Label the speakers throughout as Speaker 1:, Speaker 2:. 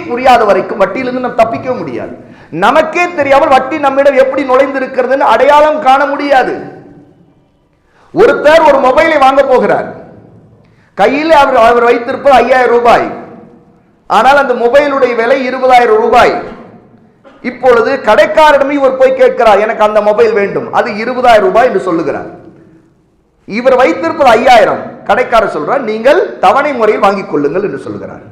Speaker 1: புரியாத வரைக்கும் வட்டியிலிருந்து நம்ம தப்பிக்க முடியாது. நமக்கே தெரியாமல் வட்டி நம்மிடம் எப்படி நுழைந்திருக்கிறதுன்னு அடையாளம் காண முடியாது. ஒருத்தர் ஒரு மொபைலை வாங்க போகிறார். கையில் அவர் வைத்திருப்பது 5000 ரூபாய். ஆனால் அந்த மொபைலுடைய விலை 20000 ரூபாய். இப்பொழுது கடைக்காரரிடம் இவர் போய் கேட்கிறார், எனக்கு அந்த மொபைல் வேண்டும், அது 20000 ரூபாய் என்று சொல்லுகிறார். இவர் வைத்திருப்பது 5000. கடைக்காரர் சொல்றார், நீங்கள் தவணை முறையில் வாங்கிக் கொள்ளுங்கள் என்று சொல்லுகிறார்.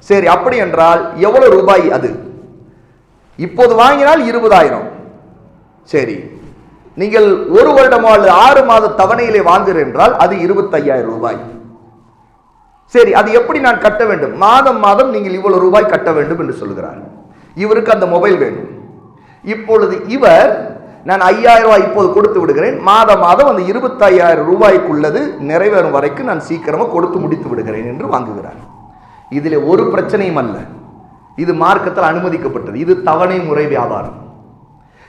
Speaker 1: சரி, அப்படி என்றால் எவ்வளவு ரூபாய் அது? இப்போது வாங்கினால் 20000. சரி, நீங்கள் 1 வருடம் 6 மாத தவணையிலே வாங்குகிறேன் என்றால் அது 25000 ரூபாய். சரி, அது எப்படி நான் கட்ட வேண்டும்? மாதம் மாதம் நீங்கள் இவ்வளவு ரூபாய் கட்ட வேண்டும் என்று சொல்லுகிறார். இவருக்கு அந்த மொபைல் வேண்டும். இப்பொழுது இவர், நான் 5000 ரூபாய் இப்போது கொடுத்து விடுகிறேன், மாதம் மாதம் அந்த 25000 ரூபாய்க்குள்ளது நிறைவேறும் வரைக்கும் நான் சீக்கிரமா கொடுத்து முடித்து விடுகிறேன் என்று வாங்குகிறார். இதில் ஒரு பிரச்சனையும் அல்ல. இது மார்க்கத்தில் அனுமதிக்கப்பட்டது. இது தவணை முறை வியாபாரம்.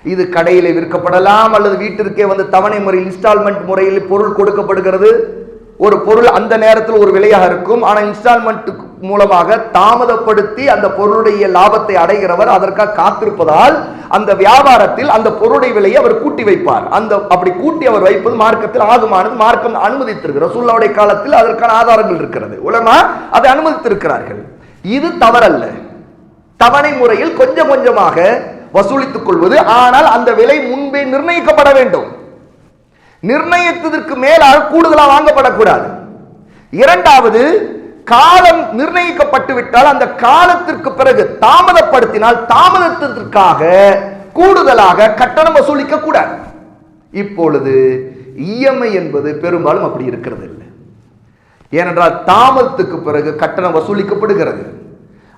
Speaker 1: இது கடையிலே விற்கப்படலாம், அல்லது வீட்டிற்கே வந்து தவணை முறையில் இன்ஸ்டால்மெண்ட் முறையில் பொருள் கொடுக்கப்படுகிறது. ஒரு பொருள் அந்த நேரத்தில் ஒரு விலையாக இருக்கும், ஆனால் இன்ஸ்டால்மெண்ட் மூலமாக தாமதப்படுத்தி அந்த பொருளுடைய லாபத்தை அடைகிறவர் அதற்காக காத்திருப்பதால் அந்த வியாபாரத்தில் அந்த பொருளுடைய விலையை அவர் கூட்டி வைப்பார். அப்படி கூட்டி அவர் வைப்பது மார்க்கத்தில் ஆகுமானது. மார்க்கம் அனுமதித்திருக்கிறது. ரசூலுல்லாஹ்வுடைய காலத்தில் அதற்கான ஆதாரங்கள் இருக்கிறது. உலமா அதை அனுமதித்திருக்கிறார்கள். இது தவறல்ல. தவணை முறையில் கொஞ்சம் கொஞ்சமாக வசூலித்துக் கொள்வது. ஆனால் அந்த விலை முன்பே நிர்ணயிக்கப்பட வேண்டும். நிர்ணயித்ததற்கு மேலாக கூடுதலாக வாங்கப்படக்கூடாது. இரண்டாவது, காலம் நிர்ணயிக்கப்பட்டு விட்டால் அந்த காலத்திற்கு பிறகு தாமதப்படுத்தினால் தாமதத்திற்காக கூடுதலாக கட்டணம் வசூலிக்க கூடாது. இப்பொழுது இஎம்ஐ என்பது பெரும்பாலும் அப்படி இருக்கிறது இல்லை. ஏனென்றால் தாமதத்துக்கு பிறகு கட்டணம் வசூலிக்கப்படுகிறது.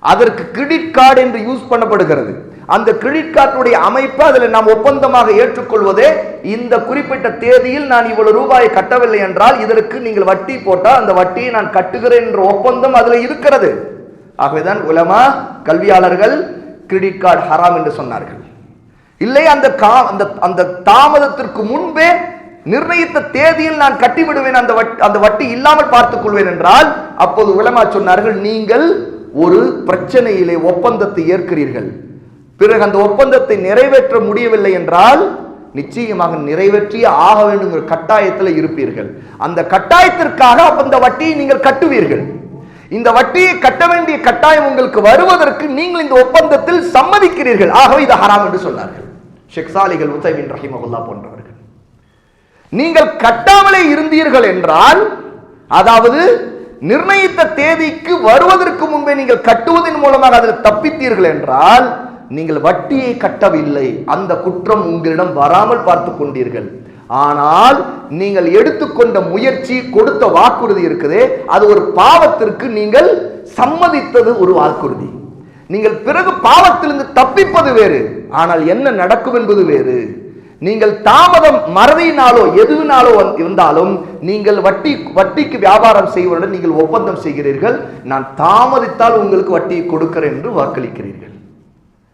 Speaker 1: அதற்கு கிரெடிட் கார்டு என்று யூஸ் பண்ணப்படுகிறது. அந்த கிரெடிட் கார்டுடைய அமைப்பு அதில் நாம் ஒப்பந்தமாக ஏற்றுக்கொள்வதே, இந்த குறிப்பிட்ட தேதியில் நான் இவ்வளவு ரூபாயை கட்டவில்லை என்றால் இதற்கு நீங்கள் வட்டி போட்டால் அந்த வட்டியை நான் கட்டுகிறேன் என்ற ஒப்பந்தம் அதில் இருக்கிறது. ஆகவேதான் உலமா கல்வியாளர்கள் கிரெடிட் கார்டு ஹராம் என்று சொன்னார்கள். இல்லை, அந்த தாமதத்திற்கு முன்பே நிர்ணயித்த தேதியில் நான் கட்டிவிடுவேன், அந்த வட்டி இல்லாமல் பார்த்துக் கொள்வேன் என்றால் அப்போது உலமா சொன்னார்கள், நீங்கள் ஒரு பிரச்சனையிலே ஒப்பந்தத்தை ஏற்கிறீர்கள், பிறகு அந்த ஒப்பந்தத்தை நிறைவேற்ற முடியவில்லை என்றால் நிச்சயமாக நிறைவேற்றியே ஆக வேண்டும் என்ற கட்டாயத்தில் இருப்பீர்கள். அந்த கட்டாயத்திற்காக அந்த வட்டியை நீங்கள் கட்டுவீர்கள். இந்த வட்டியை கட்ட வேண்டிய கட்டாயம் உங்களுக்கு வருவதற்கு நீங்கள் இந்த ஒப்பந்தத்தில் சம்மதிக்கிறீர்கள். ஆகவே இது ஹராம் என்று சொன்னார்கள் ஷேக் சாலிஹ் அல் உதைமீன் ரஹிமஹுல்லாஹ் போன்றவர்கள். நீங்கள் கட்டாமலே இருந்தீர்கள் என்றால், அதாவது நிர்ணயித்த தேதிக்கு வருவதற்கு முன்பே நீங்கள் கட்டுவதன் மூலமாக அதில் தப்பித்தீர்கள் என்றால் நீங்கள் வட்டியை கட்டவில்லை, அந்த குற்றம் உங்களிடம் வராமல் பார்த்து கொண்டீர்கள். ஆனால் நீங்கள் எடுத்துக்கொண்ட முயற்சி, கொடுத்த வாக்குறுதி இருக்குதே, அது ஒரு பாவத்திற்கு நீங்கள் சம்மதித்தது ஒரு வாக்குறுதி. நீங்கள் பிறகு பாவத்திலிருந்து தப்பிப்பது வேறு, ஆனால் என்ன நடக்கும் என்பது வேறு. நீங்கள் தாமதம் மறதியினாலோ எதுவினாலோ இருந்தாலும் நீங்கள் வட்டிக்கு வியாபாரம் செய்வதுடன் நீங்கள் ஒப்பந்தம் செய்கிறீர்கள், நான் தாமதித்தால் உங்களுக்கு வட்டியை கொடுக்கிறேன் என்று வாக்களிக்கிறீர்கள்.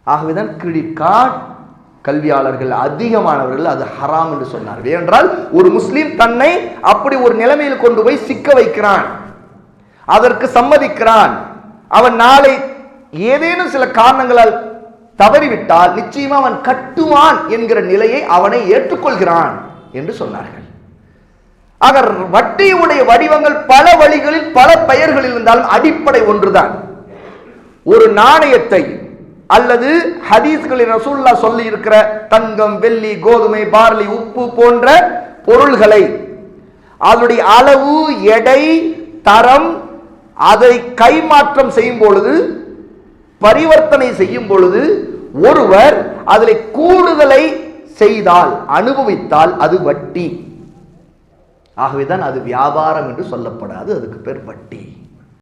Speaker 1: ஆகவேதான் கிரெடிட் கார்டு கல்வியாளர்கள் அதிகமானவர்கள் அது ஹராம் என்று சொன்னார்கள். ஏனென்றால் ஒரு முஸ்லீம் தன்னை அப்படி ஒரு நிலைமையில் கொண்டு போய் சிக்க வைக்கிறான், அதற்கு சம்மதிக்கிறான். அவன் நாளை ஏதேனும் சில காரணங்களால் தவறிவிட்டால் நிச்சயமா அவன் கட்டுவான் என்கிற நிலையை அவனை ஏற்றுக்கொள்கிறான் என்று சொன்னார்கள். ஆக வட்டியுடைய வடிவங்கள் பல வழிகளில் பல பெயர்களில் இருந்தாலும் அடிப்படை ஒன்றுதான். ஒரு நாணயத்தை அல்லது ஹதீஸ்களில் ரசூலுல்லாஹ் சொல்லி இருக்கிற தங்கம், வெள்ளி, கோதுமை, பார்லி, உப்பு போன்ற பொருள்களை அதனுடைய அளவு, எடை, தரம், அதை கைமாற்றம் செய்யும் பொழுது, பரிவர்த்தனை செய்யும் பொழுது ஒருவர் அதில் கூடுதலை செய்தால், அனுபவித்தால் அது வட்டி. ஆகவேதான் அது வியாபாரம் என்று சொல்லப்படாது, அதுக்கு பேர் வட்டி.